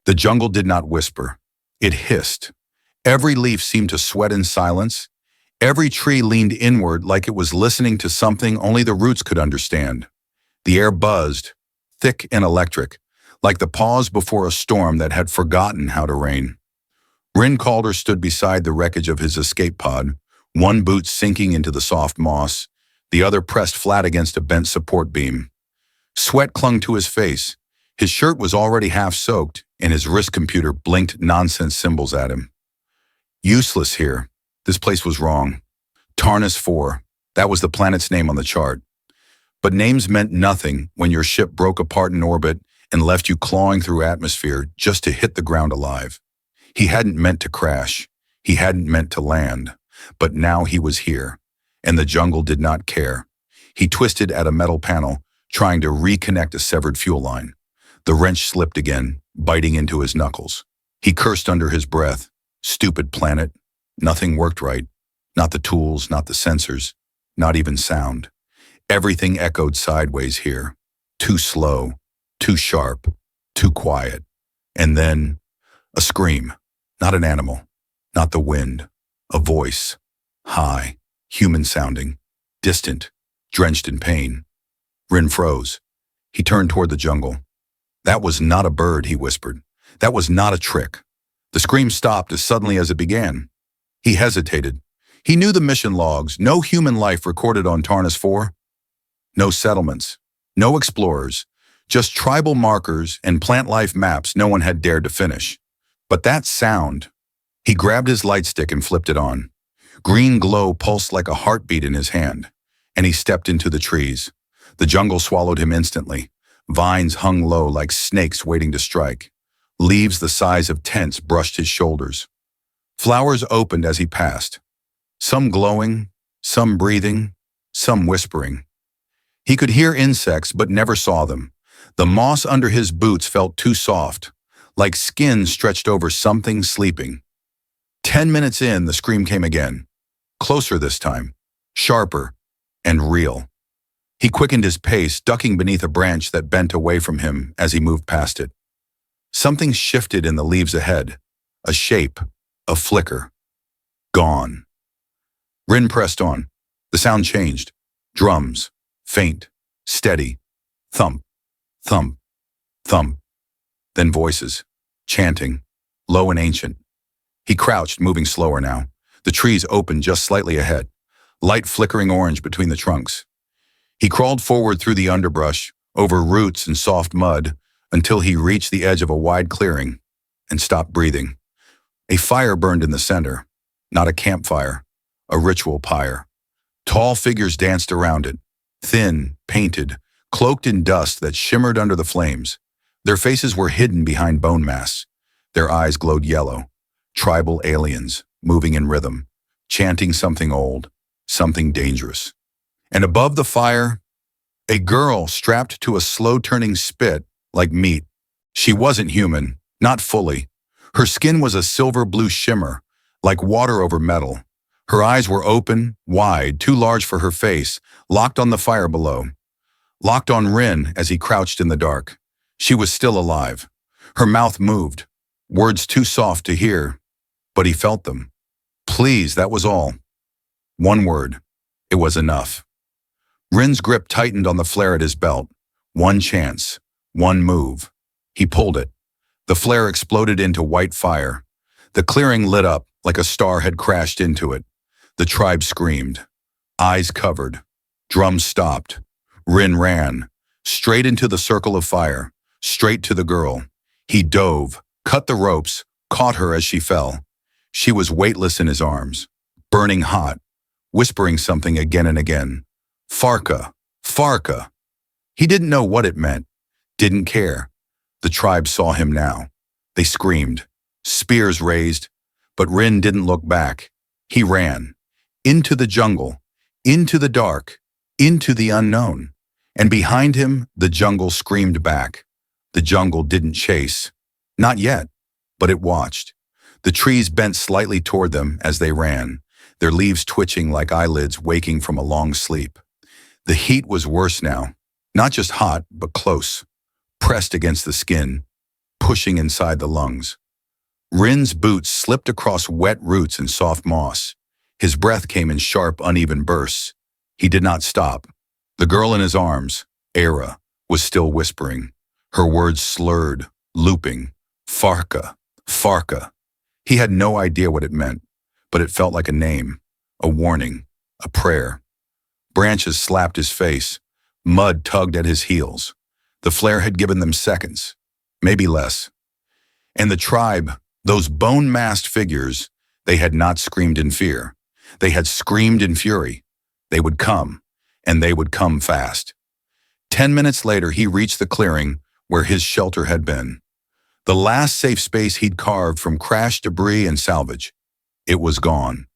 The jungle did not whisper. It hissed. Every leaf seemed to sweat in silence. Every tree leaned inward like it was listening to something only the roots could understand. The air buzzed, thick and electric, like the pause before a storm that had forgotten how to rain. Rin Calder stood beside the wreckage of his escape pod, one boot sinking into the soft moss, the other pressed flat against a bent support beam. Sweat clung to his face. His shirt was already half soaked, and his wrist computer blinked nonsense symbols at him. Useless here. This place was wrong. Tarnus 4. That was the planet's name on the chart. But names meant nothing when your ship broke apart in orbit and left you clawing through atmosphere just to hit the ground alive. He hadn't meant to crash. He hadn't meant to land. But now he was here, and the jungle did not care. He twisted at a metal panel, trying to reconnect a severed fuel line. The wrench slipped again, biting into his knuckles. He cursed under his breath. Stupid planet. Nothing worked right. Not the tools, not the sensors, not even sound. Everything echoed sideways here. Too slow, too sharp, too quiet. And then, a scream. Not an animal, not the wind. A voice. High, human-sounding, distant, drenched in pain. Rin froze. He turned toward the jungle. That was not a bird, he whispered. That was not a trick. The scream stopped as suddenly as it began. He hesitated. He knew the mission logs, no human life recorded on Tarnus 4. No settlements, no explorers, just tribal markers and plant life maps no one had dared to finish. But that sound. He grabbed his light stick and flipped it on. Green glow pulsed like a heartbeat in his hand, and he stepped into the trees. The jungle swallowed him instantly. Vines hung low like snakes waiting to strike. Leaves the size of tents brushed his shoulders. Flowers opened as he passed. Some glowing, some breathing, some whispering. He could hear insects but never saw them. The moss under his boots felt too soft, like skin stretched over something sleeping. 10 minutes in, the scream came again. Closer this time, sharper, and real. He quickened his pace, ducking beneath a branch that bent away from him as he moved past it. Something shifted in the leaves ahead. A shape, a flicker. Gone. Rin pressed on. The sound changed. Drums. Faint. Steady. Thump. Thump. Thump. Then voices. Chanting. Low and ancient. He crouched, moving slower now. The trees opened just slightly ahead. Light flickering orange between the trunks. He crawled forward through the underbrush, over roots and soft mud, until he reached the edge of a wide clearing and stopped breathing. A fire burned in the center. Not a campfire. A ritual pyre. Tall figures danced around it. Thin, painted, cloaked in dust that shimmered under the flames. Their faces were hidden behind bone masks. Their eyes glowed yellow. Tribal aliens, moving in rhythm, chanting something old, something dangerous. And above the fire, a girl strapped to a slow-turning spit like meat. She wasn't human, not fully. Her skin was a silver-blue shimmer, like water over metal. Her eyes were open, wide, too large for her face, locked on the fire below. Locked on Rin as he crouched in the dark. She was still alive. Her mouth moved, words too soft to hear, but he felt them. Please, that was all. One word. It was enough. Rin's grip tightened on the flare at his belt. One chance. One move. He pulled it. The flare exploded into white fire. The clearing lit up like a star had crashed into it. The tribe screamed. Eyes covered. Drums stopped. Rin ran. Straight into the circle of fire. Straight to the girl. He dove, cut the ropes, caught her as she fell. She was weightless in his arms, burning hot, whispering something again and again. Farka, Farka. He didn't know what it meant, didn't care. The tribe saw him now. They screamed, spears raised, but Rin didn't look back. He ran, into the jungle, into the dark, into the unknown. And behind him, the jungle screamed back. The jungle didn't chase. Not yet, but it watched. The trees bent slightly toward them as they ran, their leaves twitching like eyelids waking from a long sleep. The heat was worse now, not just hot, but close, pressed against the skin, pushing inside the lungs. Rin's boots slipped across wet roots and soft moss. His breath came in sharp, uneven bursts. He did not stop. The girl in his arms, Era, was still whispering. Her words slurred, looping. Farka, Farka. He had no idea what it meant, but it felt like a name, a warning, a prayer. Branches slapped his face. Mud tugged at his heels. The flare had given them seconds, maybe less. And the tribe, those bone-masked figures, they had not screamed in fear. They had screamed in fury. They would come, and they would come fast. 10 minutes later, he reached the clearing where his shelter had been. The last safe space he'd carved from crashed debris and salvage. It was gone.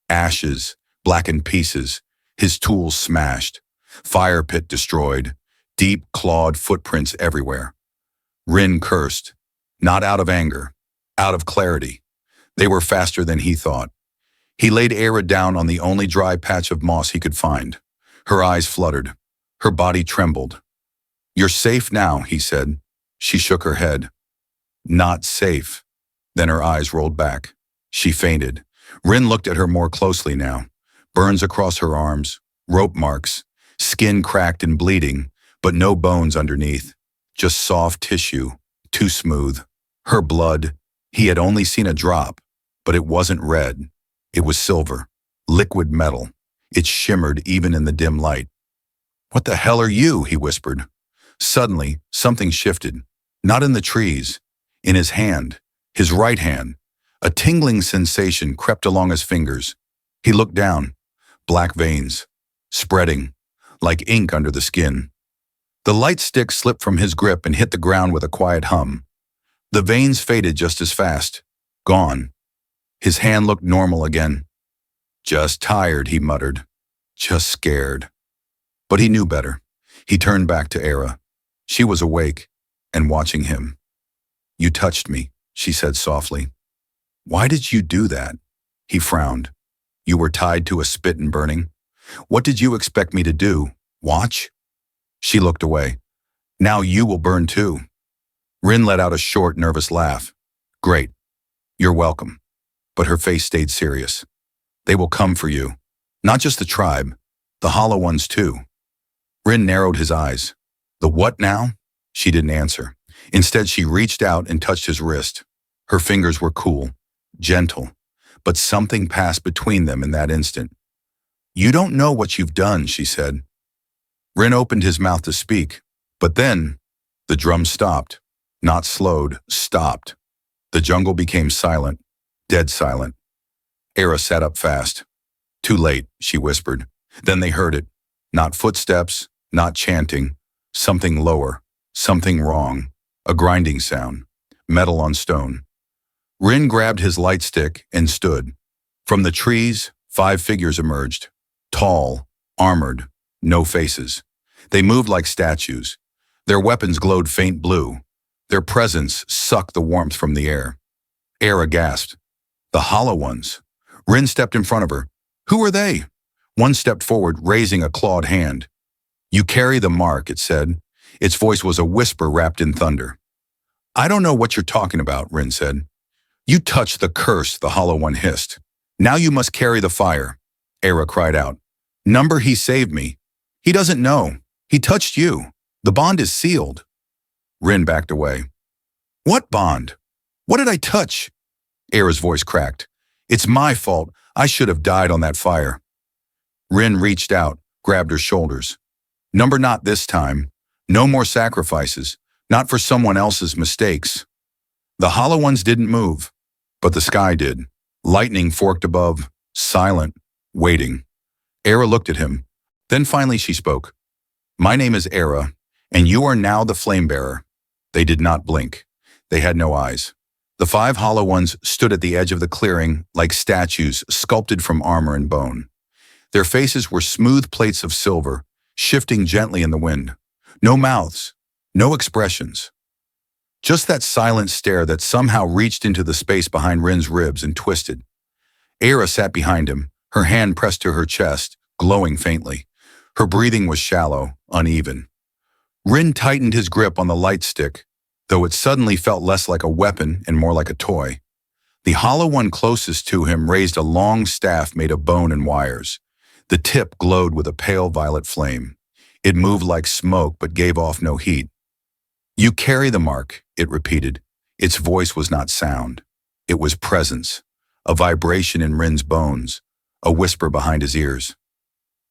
Ashes, blackened pieces, his tools smashed, fire pit destroyed, deep clawed footprints everywhere. Rin cursed, not out of anger, out of clarity. They were faster than he thought. He laid Era down on the only dry patch of moss he could find. Her eyes fluttered. Her body trembled. "You're safe now," he said. She shook her head. "Not safe." Then her eyes rolled back. She fainted. Rin looked at her more closely now. Burns across her arms, rope marks, skin cracked and bleeding, but no bones underneath. Just soft tissue, too smooth. Her blood, he had only seen a drop, but it wasn't red. It was silver, liquid metal. It shimmered even in the dim light. "What the hell are you?" he whispered. Suddenly, something shifted. Not in the trees. In his hand, his right hand. A tingling sensation crept along his fingers. He looked down. Black veins, spreading, like ink under the skin. The light stick slipped from his grip and hit the ground with a quiet hum. The veins faded just as fast. Gone. His hand looked normal again. "Just tired," he muttered. "Just scared." But he knew better. He turned back to Era. She was awake and watching him. "You touched me," she said softly. "Why did you do that?" He frowned. "You were tied to a spit and burning. What did you expect me to do? Watch?" She looked away. "Now you will burn too." Rin let out a short, nervous laugh. "Great. You're welcome." But her face stayed serious. "They will come for you. Not just the tribe, the hollow ones too." Rin narrowed his eyes. "The what now?" She didn't answer. Instead, she reached out and touched his wrist. Her fingers were cool, gentle, but something passed between them in that instant. "You don't know what you've done," she said. Rin opened his mouth to speak, but then the drum stopped. Not slowed, stopped. The jungle became silent, dead silent. Era sat up fast. "Too late," she whispered. Then they heard it. Not footsteps, not chanting. Something lower, something wrong. A grinding sound. Metal on stone. Rin grabbed his light stick and stood. From the trees, 5 figures emerged. Tall, armored, no faces. They moved like statues. Their weapons glowed faint blue. Their presence sucked the warmth from the air. Era gasped. "The hollow ones." Rin stepped in front of her. "Who are they?" One stepped forward, raising a clawed hand. "You carry the mark," it said. Its voice was a whisper wrapped in thunder. "I don't know what you're talking about," Rin said. "You touched the curse," the hollow one hissed. "Now you must carry the fire," Era cried out. "Number, he saved me. He doesn't know. He touched you. The bond is sealed." Rin backed away. "What bond? What did I touch?" Era's voice cracked. "It's my fault. I should have died on that fire." Rin reached out, grabbed her shoulders. "Number, not this time. No more sacrifices. Not for someone else's mistakes." The hollow ones didn't move, but the sky did. Lightning forked above, silent, waiting. Era looked at him. Then finally she spoke. "My name is Era, and you are now the flame bearer." They did not blink. They had no eyes. The 5 hollow ones stood at the edge of the clearing like statues sculpted from armor and bone. Their faces were smooth plates of silver, shifting gently in the wind. No mouths, no expressions. Just that silent stare that somehow reached into the space behind Rin's ribs and twisted. Era sat behind him, her hand pressed to her chest, glowing faintly. Her breathing was shallow, uneven. Rin tightened his grip on the light stick. though it suddenly felt less like a weapon and more like a toy. The hollow one closest to him raised a long staff made of bone and wires. The tip glowed with a pale violet flame. It moved like smoke but gave off no heat. "You carry the mark," it repeated. Its voice was not sound. It was presence, a vibration in Rin's bones, a whisper behind his ears.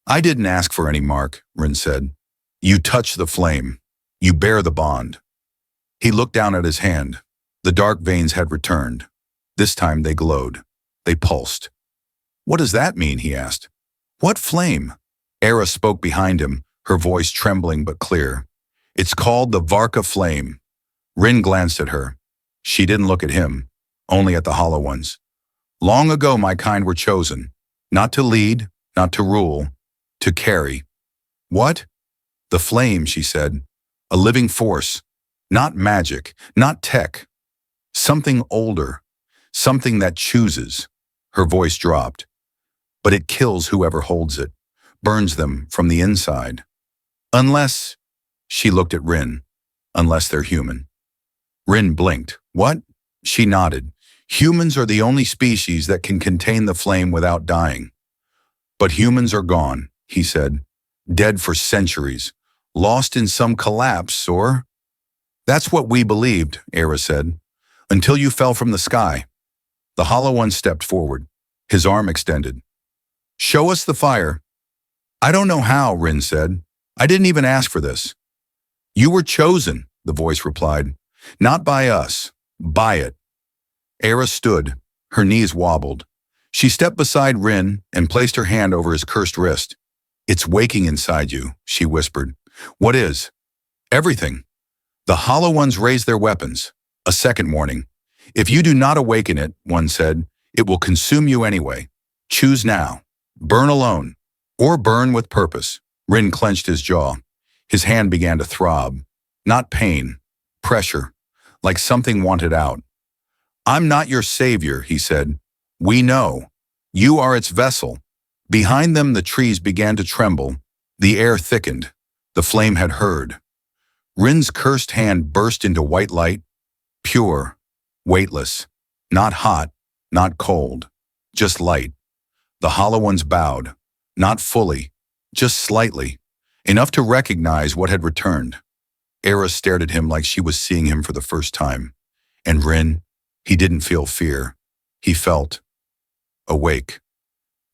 "I didn't ask for any mark," Rin said. "You touch the flame. You bear the bond." He looked down at his hand. The dark veins had returned. This time they glowed. They pulsed. "What does that mean?" he asked. "What flame?" Era spoke behind him, her voice trembling but clear. "It's called the Varka flame." Rin glanced at her. She didn't look at him, only at the hollow ones. "Long ago my kind were chosen, not to lead, not to rule, to carry." "What?" "The flame," she said. "A living force. Not magic, not tech. Something older. Something that chooses." Her voice dropped. "But it kills whoever holds it, burns them from the inside. Unless," she looked at Rin, "unless they're human." Rin blinked. "What?" She nodded. "Humans are the only species that can contain the flame without dying." "But humans are gone," he said. "Dead for centuries. Lost in some collapse, or—" "That's what we believed," Era said. "Until you fell from the sky." The hollow one stepped forward, his arm extended. "Show us the fire." "I don't know how," Rin said. "I didn't even ask for this." "You were chosen," the voice replied. "Not by us, by it." Era stood. Her knees wobbled. She stepped beside Rin and placed her hand over his cursed wrist. "It's waking inside you," she whispered. "What is?" "Everything." The hollow ones raised their weapons. A second warning. "If you do not awaken it," one said, "it will consume you anyway. Choose now. Burn alone, or burn with purpose." Rin clenched his jaw. His hand began to throb. Not pain, pressure, like something wanted out. "I'm not your savior," he said. "We know. You are its vessel." Behind them the trees began to tremble. The air thickened. The flame had heard. Rin's cursed hand burst into white light, pure, weightless, not hot, not cold, just light. The hollow ones bowed, not fully, just slightly, enough to recognize what had returned. Era stared at him like she was seeing him for the first time. And Rin, he didn't feel fear. He felt awake.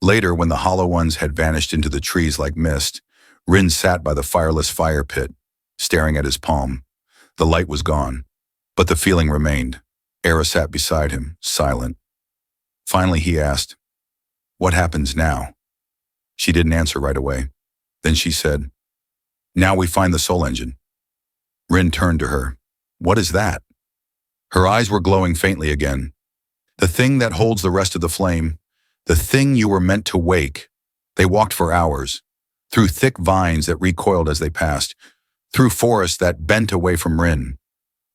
Later, when the hollow ones had vanished into the trees like mist, Rin sat by the fireless fire pit, staring at his palm. The light was gone, but the feeling remained. Era sat beside him, silent. Finally, he asked, "What happens now?" She didn't answer right away. Then she said, "Now we find the soul engine." Rin turned to her. "What is that?" Her eyes were glowing faintly again. "The thing that holds the rest of the flame, the thing you were meant to wake." They walked for hours, through thick vines that recoiled as they passed, through forests that bent away from Rin.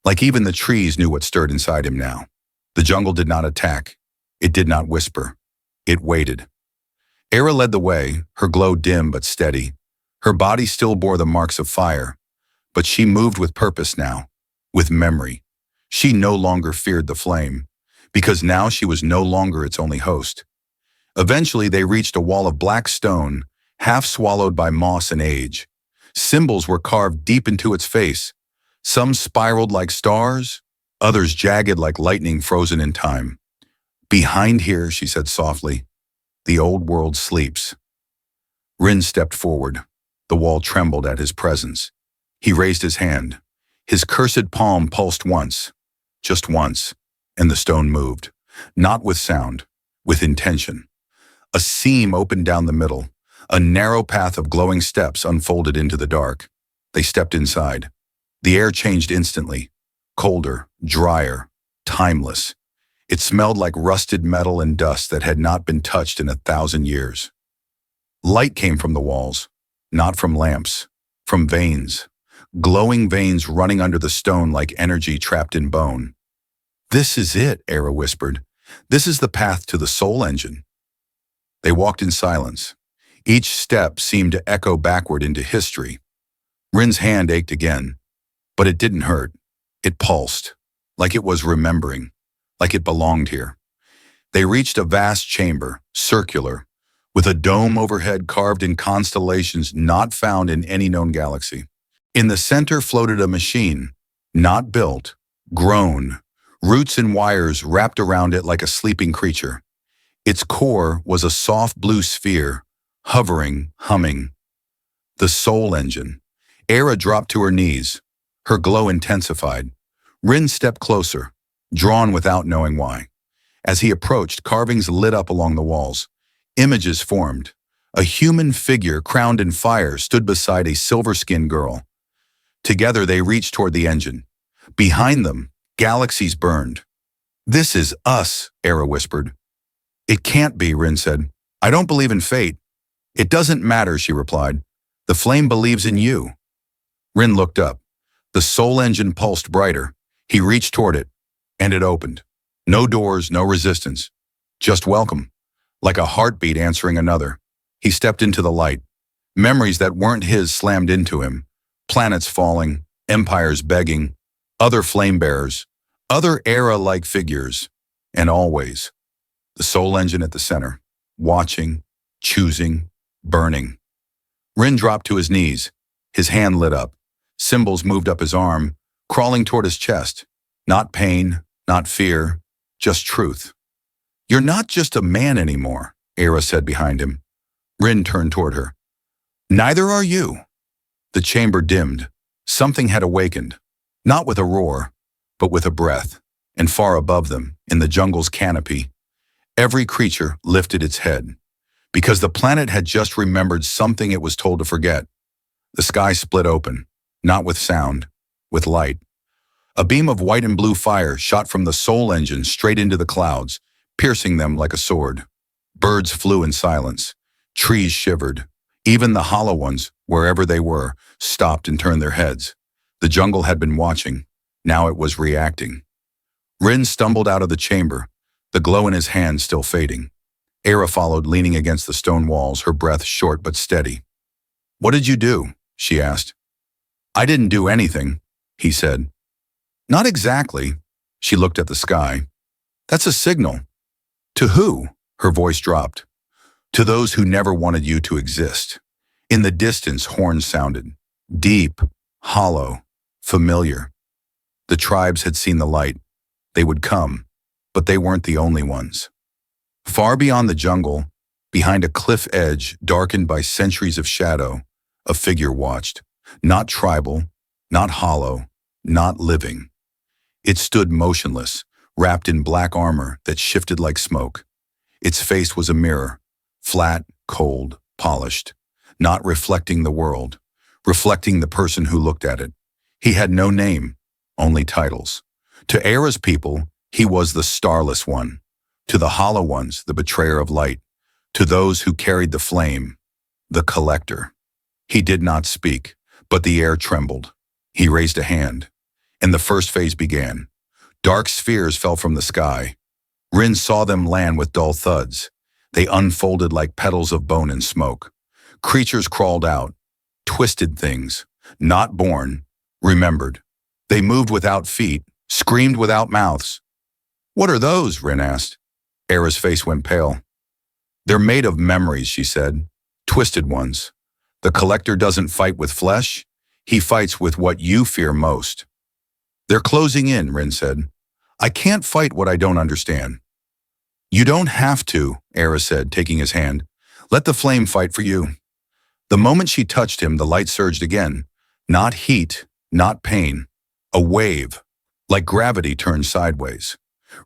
Like even the trees knew what stirred inside him now. The jungle did not attack. It did not whisper. It waited. Era led the way, her glow dim but steady. Her body still bore the marks of fire, but she moved with purpose now, with memory. She no longer feared the flame, because now she was no longer its only host. Eventually, they reached a wall of black stone, half swallowed by moss and age. Symbols were carved deep into its face. Some spiraled like stars, others jagged like lightning frozen in time. "Behind here," she said softly, "the old world sleeps." Rin stepped forward. The wall trembled at his presence. He raised his hand. His cursed palm pulsed once, just once, and the stone moved, not with sound, with intention. A seam opened down the middle. A narrow path of glowing steps unfolded into the dark. They stepped inside. The air changed instantly, colder, drier, timeless. It smelled like rusted metal and dust that had not been touched in 1,000 years. Light came from the walls, not from lamps, from veins, glowing veins running under the stone like energy trapped in bone. "This is it," Era whispered. "This is the path to the soul engine." They walked in silence. Each step seemed to echo backward into history. Rin's hand ached again, but it didn't hurt. It pulsed, like it was remembering, like it belonged here. They reached a vast chamber, circular, with a dome overhead carved in constellations not found in any known galaxy. In the center floated a machine, not built, grown, roots and wires wrapped around it like a sleeping creature. Its core was a soft blue sphere, hovering, humming. The soul engine. Era dropped to her knees. Her glow intensified. Rin stepped closer, drawn without knowing why. As he approached, carvings lit up along the walls. Images formed. A human figure crowned in fire stood beside a silver-skinned girl. Together they reached toward the engine. Behind them, galaxies burned. "This is us," Era whispered. "It can't be," Rin said. "I don't believe in fate." "It doesn't matter," she replied. "The flame believes in you." Rin looked up. The soul engine pulsed brighter. He reached toward it, and it opened. No doors, no resistance. Just welcome. Like a heartbeat answering another. He stepped into the light. Memories that weren't his slammed into him. Planets falling, empires begging, other flame bearers, other era-like figures, and always the soul engine at the center, watching, choosing, burning. Rin dropped to his knees. His hand lit up. Symbols moved up his arm, crawling toward his chest. Not pain, not fear, just truth. "You're not just a man anymore," Era said behind him. Rin turned toward her. "Neither are you." The chamber dimmed. Something had awakened, not with a roar, but with a breath, and far above them, in the jungle's canopy, every creature lifted its head, because the planet had just remembered something it was told to forget. The sky split open, not with sound, with light. A beam of white and blue fire shot from the soul engine straight into the clouds, piercing them like a sword. Birds flew in silence. Trees shivered. Even the hollow ones, wherever they were, stopped and turned their heads. The jungle had been watching. Now it was reacting. Rin stumbled out of the chamber, the glow in his hand still fading. Era followed, leaning against the stone walls, her breath short but steady. "What did you do?" she asked. "I didn't do anything," he said. "Not exactly." She looked at the sky. "That's a signal." "To who?" Her voice dropped. "To those who never wanted you to exist." In the distance, horns sounded. Deep, hollow, familiar. The tribes had seen the light. They would come, but they weren't the only ones. Far beyond the jungle, behind a cliff edge darkened by centuries of shadow, a figure watched. Not tribal, not hollow, not living. It stood motionless, wrapped in black armor that shifted like smoke. Its face was a mirror, flat, cold, polished, not reflecting the world, reflecting the person who looked at it. He had no name, only titles. To Era's people, he was the starless one. To the hollow ones, the betrayer of light. To those who carried the flame, the collector. He did not speak, but the air trembled. He raised a hand, and the first phase began. Dark spheres fell from the sky. Rin saw them land with dull thuds. They unfolded like petals of bone and smoke. Creatures crawled out, twisted things, not born, remembered. They moved without feet, screamed without mouths. "What are those?" Rin asked. Era's face went pale. "They're made of memories," she said. "Twisted ones. The collector doesn't fight with flesh. He fights with what you fear most." "They're closing in," Rin said. "I can't fight what I don't understand." "You don't have to," Era said, taking his hand. "Let the flame fight for you." The moment she touched him, the light surged again. Not heat, not pain. A wave, like gravity turned sideways.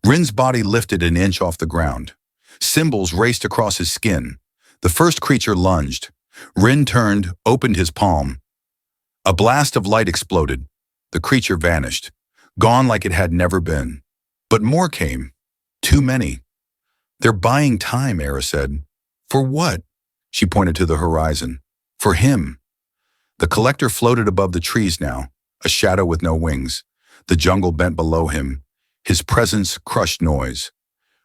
Rin's body lifted an inch off the ground. Symbols raced across his skin. The first creature lunged. Rin turned, opened his palm. A blast of light exploded. The creature vanished, gone like it had never been. But more came. Too many. "They're buying time," Era said. "For what?" She pointed to the horizon. "For him." The collector floated above the trees now, a shadow with no wings. The jungle bent below him. His presence crushed noise.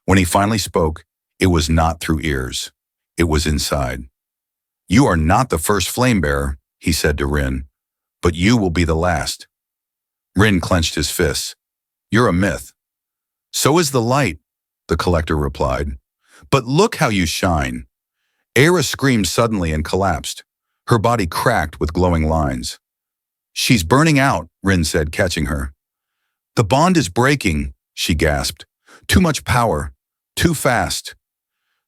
When he finally spoke, it was not through ears. It was inside. "You are not the first flame bearer," he said to Rin, "but you will be the last." Rin clenched his fists. You're a myth. So is the light, the collector replied. But look how you shine. Era screamed suddenly and collapsed. Her body cracked with glowing lines. She's burning out, Rin said, catching her. The bond is breaking, she gasped. Too much power. Too fast.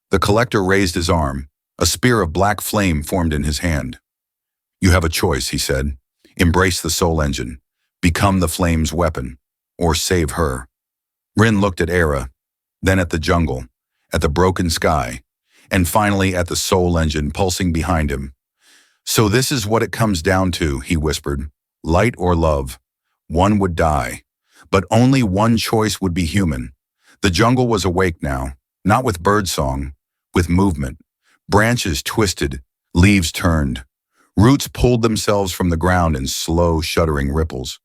The collector raised his arm. A spear of black flame formed in his hand. You have a choice, he said. Embrace the soul engine. Become the flame's weapon. Or save her. Rin looked at Era, then at the jungle, at the broken sky, and finally at the soul engine pulsing behind him. So this is what it comes down to, he whispered. Light or love. One would die. But only one choice would be human. The jungle was awake now, not with birdsong, with movement. Branches twisted, leaves turned. Roots pulled themselves from the ground in slow, shuddering ripples.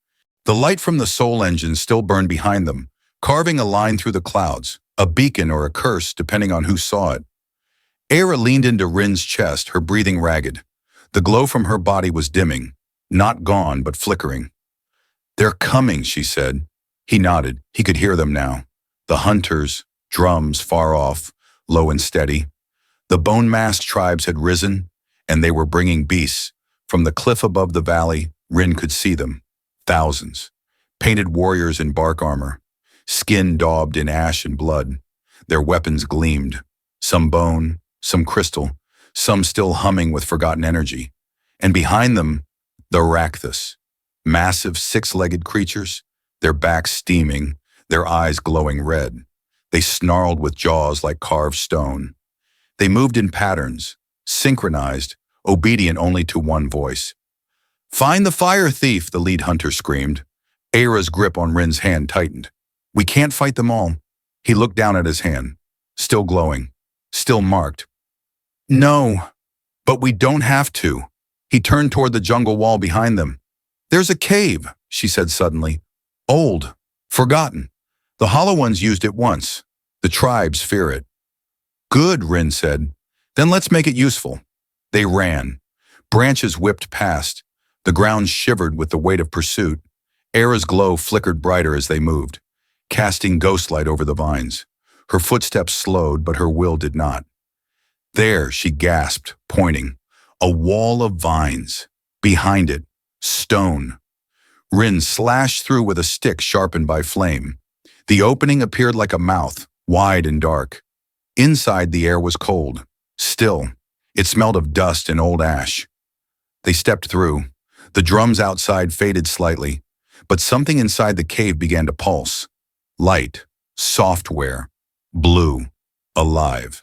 The light from the soul engine still burned behind them, carving a line through the clouds, a beacon or a curse depending on who saw it. Era leaned into Rin's chest, her breathing ragged. The glow from her body was dimming, not gone but flickering. They're coming, she said. He nodded. He could hear them now. The hunters, drums far off, low and steady. The bone-masked tribes had risen, and they were bringing beasts. From the cliff above the valley, Rin could see them. Thousands. Painted warriors in bark armor. Skin daubed in ash and blood. Their weapons gleamed. Some bone, some crystal, some still humming with forgotten energy. And behind them, the Rakthas. Massive six-legged creatures, their backs steaming, their eyes glowing red. They snarled with jaws like carved stone. They moved in patterns, synchronized, obedient only to one voice. Find the fire thief, the lead hunter screamed. Era's grip on Rin's hand tightened. We can't fight them all. He looked down at his hand, still glowing, still marked. No, but we don't have to. He turned toward the jungle wall behind them. There's a cave, she said suddenly. Old, forgotten. The Hollow Ones used it once. The tribes fear it. Good, Rin said. Then let's make it useful. They ran. Branches whipped past. The ground shivered with the weight of pursuit. Era's glow flickered brighter as they moved, casting ghostlight over the vines. Her footsteps slowed, but her will did not. There, she gasped, pointing. A wall of vines. Behind it, stone. Rin slashed through with a stick sharpened by flame. The opening appeared like a mouth, wide and dark. Inside, the air was cold, still. It smelled of dust and old ash. They stepped through. The drums outside faded slightly, but something inside the cave began to pulse. Light, software, blue, alive.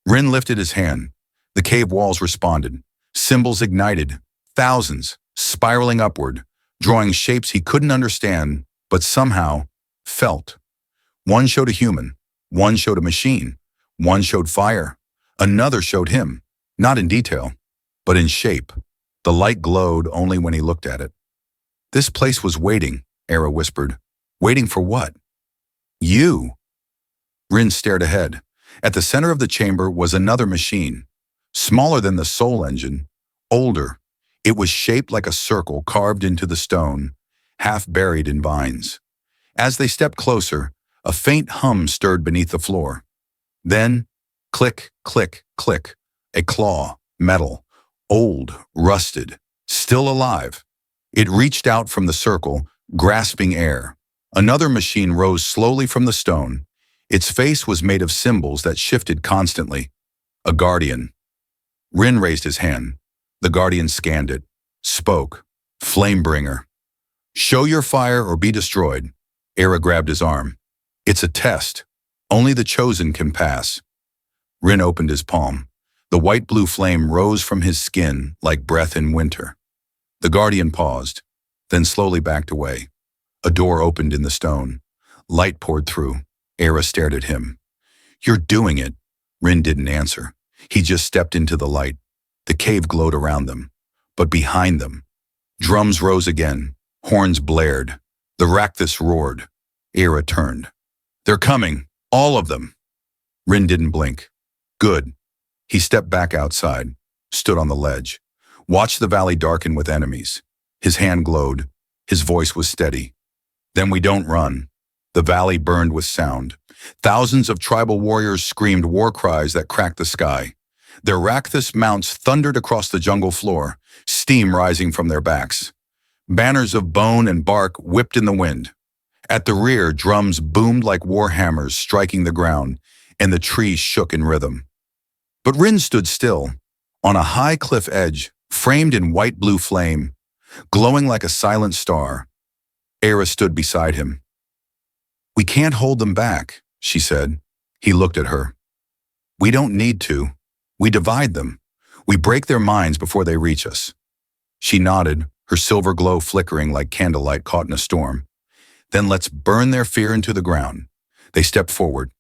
Rin lifted his hand. The cave walls responded. Symbols ignited, thousands, spiraling upward, drawing shapes he couldn't understand, but somehow felt. One showed a human, one showed a machine, one showed fire, another showed him, not in detail, but in shape. The light glowed only when he looked at it. This place was waiting, Era whispered. Waiting for what? You. Rin stared ahead. At the center of the chamber was another machine, smaller than the soul engine, older. It was shaped like a circle carved into the stone, half buried in vines. As they stepped closer, a faint hum stirred beneath the floor. Then, click, click, click, a claw, metal, old, rusted, still alive. It reached out from the circle, grasping air. Another machine rose slowly from the stone. Its face was made of symbols that shifted constantly. A guardian. Rin raised his hand. The guardian scanned it, spoke. Flamebringer. Show your fire or be destroyed. Era grabbed his arm. It's a test. Only the chosen can pass. Rin opened his palm. The white-blue flame rose from his skin like breath in winter. The guardian paused, then slowly backed away. A door opened in the stone. Light poured through. Era stared at him. You're doing it. Rin didn't answer. He just stepped into the light. The cave glowed around them. But behind them, drums rose again. Horns blared. The Rakthas roared. Era turned. They're coming. All of them. Rin didn't blink. Good. He stepped back outside, stood on the ledge, watched the valley darken with enemies. His hand glowed. His voice was steady. Then we don't run. The valley burned with sound. Thousands of tribal warriors screamed war cries that cracked the sky. Their Rakthus mounts thundered across the jungle floor, steam rising from their backs. Banners of bone and bark whipped in the wind. At the rear, drums boomed like war hammers striking the ground, and the trees shook in rhythm. But Rin stood still, on a high cliff edge, framed in white-blue flame, glowing like a silent star. Era stood beside him. "We can't hold them back," she said. He looked at her. "We don't need to. We divide them. We break their minds before they reach us." She nodded, her silver glow flickering like candlelight caught in a storm. "Then let's burn their fear into the ground." They stepped forward,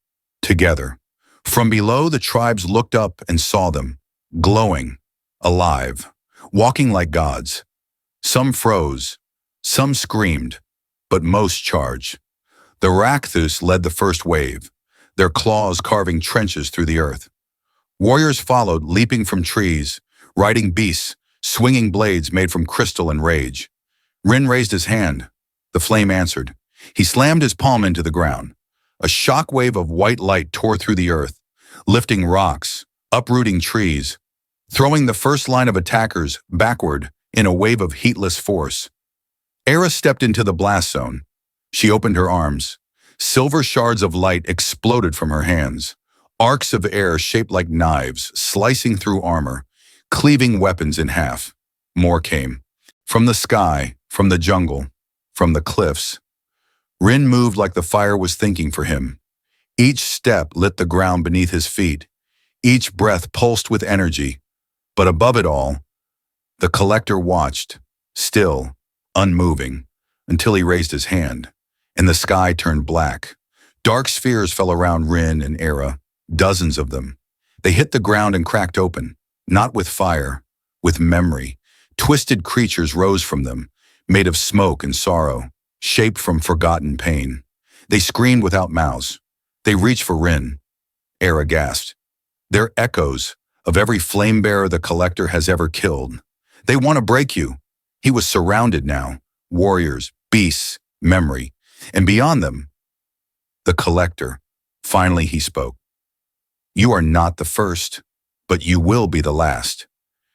together. From below, the tribes looked up and saw them, glowing, alive, walking like gods. Some froze, some screamed, but most charged. The Rakthus led the first wave, their claws carving trenches through the earth. Warriors followed, leaping from trees, riding beasts, swinging blades made from crystal and rage. Rin raised his hand. The flame answered. He slammed his palm into the ground. A shock wave of white light tore through the earth, lifting rocks, uprooting trees, throwing the first line of attackers backward in a wave of heatless force. Era stepped into the blast zone. She opened her arms. Silver shards of light exploded from her hands. Arcs of air shaped like knives, slicing through armor, cleaving weapons in half. More came. From the sky, from the jungle, from the cliffs. Rin moved like the fire was thinking for him. Each step lit the ground beneath his feet. Each breath pulsed with energy. But above it all, the collector watched, still, unmoving, until he raised his hand, and the sky turned black. Dark spheres fell around Rin and Era, dozens of them. They hit the ground and cracked open, not with fire, with memory. Twisted creatures rose from them, made of smoke and sorrow, shaped from forgotten pain. They screamed without mouths. They reached for Rin. Era gasped. They're echoes of every flame-bearer the collector has ever killed. They want to break you. He was surrounded now. Warriors, beasts, memory. And beyond them, the collector. Finally he spoke. You are not the first, but you will be the last.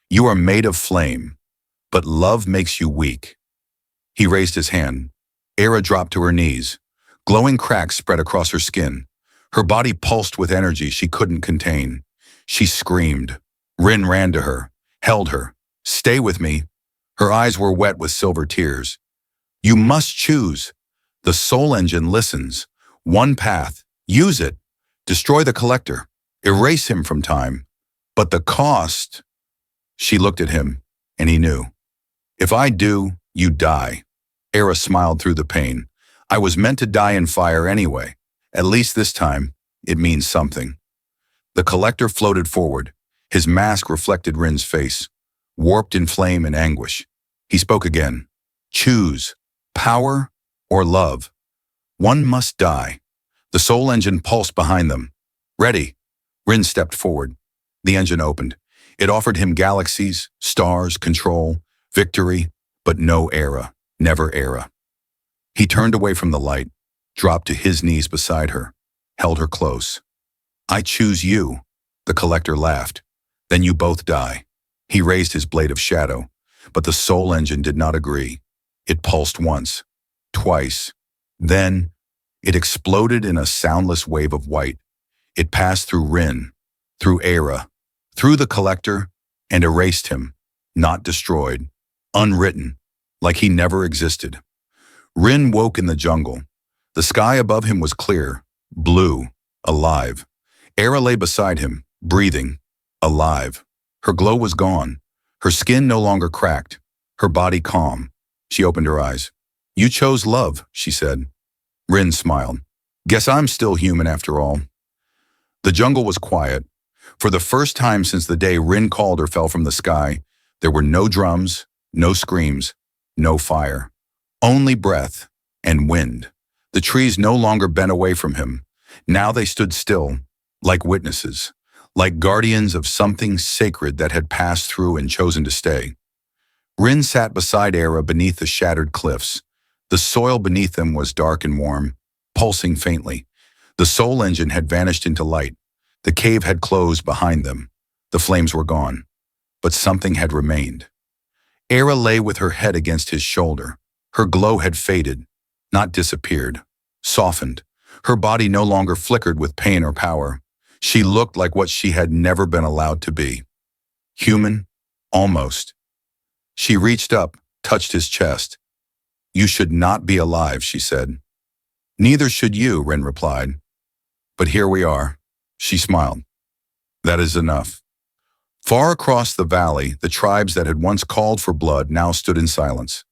You are made of flame, but love makes you weak. He raised his hand. Era dropped to her knees. Glowing cracks spread across her skin. Her body pulsed with energy she couldn't contain. She screamed. Rin ran to her, held her. Stay with me. Her eyes were wet with silver tears. You must choose. The soul engine listens. One path. Use it. Destroy the collector. Erase him from time. But the cost... She looked at him, and he knew. If I do, you die. Era smiled through the pain. I was meant to die in fire anyway. At least this time, it means something. The collector floated forward. His mask reflected Rin's face, warped in flame and anguish. He spoke again. Choose, power or love. One must die. The soul engine pulsed behind them. Ready. Rin stepped forward. The engine opened. It offered him galaxies, stars, control, victory, but no Era, never Era. He turned away from the light, dropped to his knees beside her, held her close. I choose you, the collector laughed. Then you both die. He raised his blade of shadow, but the soul engine did not agree. It pulsed once, twice. Then it exploded in a soundless wave of white. It passed through Rin, through Era, through the collector, and erased him, not destroyed, unwritten, like he never existed. Rin woke in the jungle. The sky above him was clear, blue, alive. Era lay beside him, breathing, alive. Her glow was gone. Her skin no longer cracked. Her body calm. She opened her eyes. You chose love, she said. Rin smiled. Guess I'm still human after all. The jungle was quiet. For the first time since the day Rin called her fell from the sky, there were no drums, no screams, no fire. Only breath and wind. The trees no longer bent away from him. Now they stood still, like witnesses, like guardians of something sacred that had passed through and chosen to stay. Rin sat beside Era beneath the shattered cliffs. The soil beneath them was dark and warm, pulsing faintly. The soul engine had vanished into light. The cave had closed behind them. The flames were gone. But something had remained. Era lay with her head against his shoulder. Her glow had faded, not disappeared, softened. Her body no longer flickered with pain or power. She looked like what she had never been allowed to be. Human, almost. She reached up, touched his chest. "You should not be alive," she said. "Neither should you," Ren replied. "But here we are." She smiled. "That is enough." Far across the valley, the tribes that had once called for blood now stood in silence.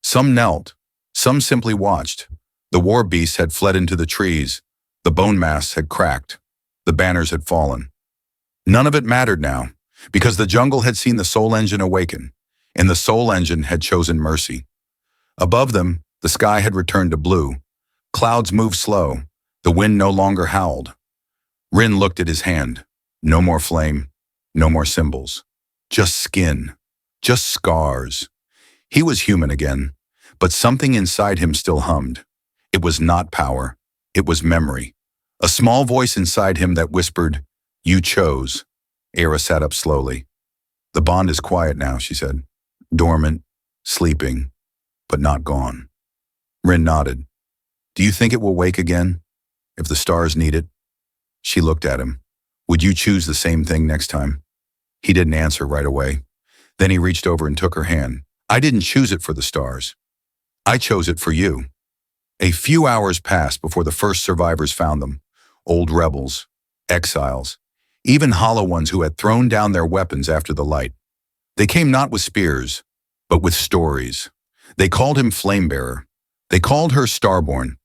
Some knelt, some simply watched. The war beasts had fled into the trees. The bone masts had cracked. The banners had fallen. None of it mattered now, because the jungle had seen the soul engine awaken, and the soul engine had chosen mercy. Above them, the sky had returned to blue. Clouds moved slow. The wind no longer howled. Rin looked at his hand. No more flame, no more symbols. Just skin, just scars. He was human again, but something inside him still hummed. It was not power, it was memory. A small voice inside him that whispered, "You chose." Era sat up slowly. "The bond is quiet now," she said. "Dormant, sleeping, but not gone." Rin nodded. "Do you think it will wake again? If the stars need it?" She looked at him. "Would you choose the same thing next time?" He didn't answer right away. Then he reached over and took her hand. "I didn't choose it for the stars. I chose it for you." A few hours passed before the first survivors found them. Old rebels, exiles, even hollow ones who had thrown down their weapons after the light. They came not with spears, but with stories. They called him Flamebearer. They called her Starborn.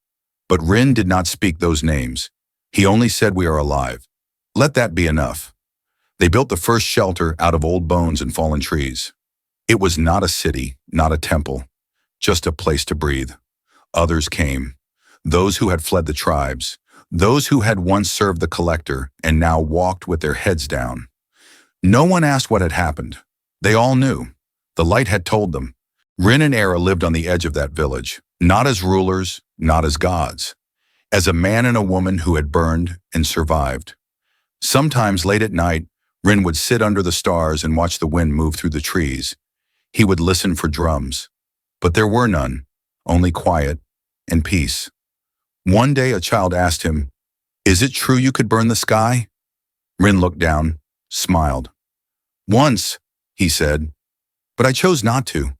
But Rin did not speak those names. He only said, "We are alive." Let that be enough. They built the first shelter out of old bones and fallen trees. It was not a city, not a temple, just a place to breathe. Others came. Those who had fled the tribes. Those who had once served the collector and now walked with their heads down. No one asked what had happened. They all knew. The light had told them. Rin and Era lived on the edge of that village, not as rulers, not as gods, as a man and a woman who had burned and survived. Sometimes late at night, Rin would sit under the stars and watch the wind move through the trees. He would listen for drums. But there were none, only quiet and peace. One day a child asked him, "Is it true you could burn the sky?" Rin looked down, smiled. "Once," he said, "but I chose not to."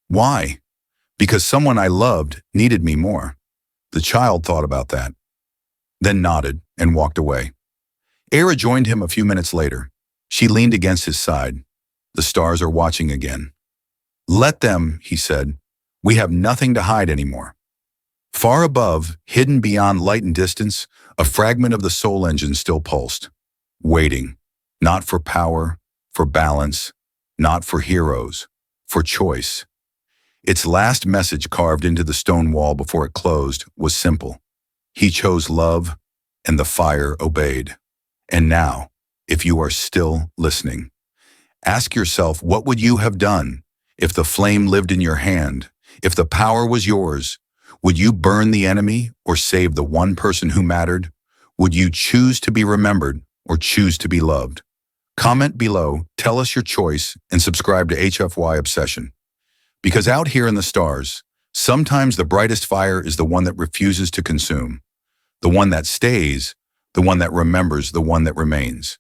"Why?" "Because someone I loved needed me more." The child thought about that, then nodded and walked away. Era joined him a few minutes later. She leaned against his side. "The stars are watching again." "Let them," he said. "We have nothing to hide anymore." Far above, hidden beyond light and distance, a fragment of the soul engine still pulsed, waiting, not for power, for balance, not for heroes, for choice. Its last message carved into the stone wall before it closed was simple. He chose love, and the fire obeyed. And now, if you are still listening, ask yourself, what would you have done if the flame lived in your hand, if the power was yours? Would you burn the enemy or save the one person who mattered? Would you choose to be remembered or choose to be loved? Comment below, tell us your choice, and subscribe to HFY Obsession. Because out here in the stars, sometimes the brightest fire is the one that refuses to consume, the one that stays, the one that remembers, the one that remains.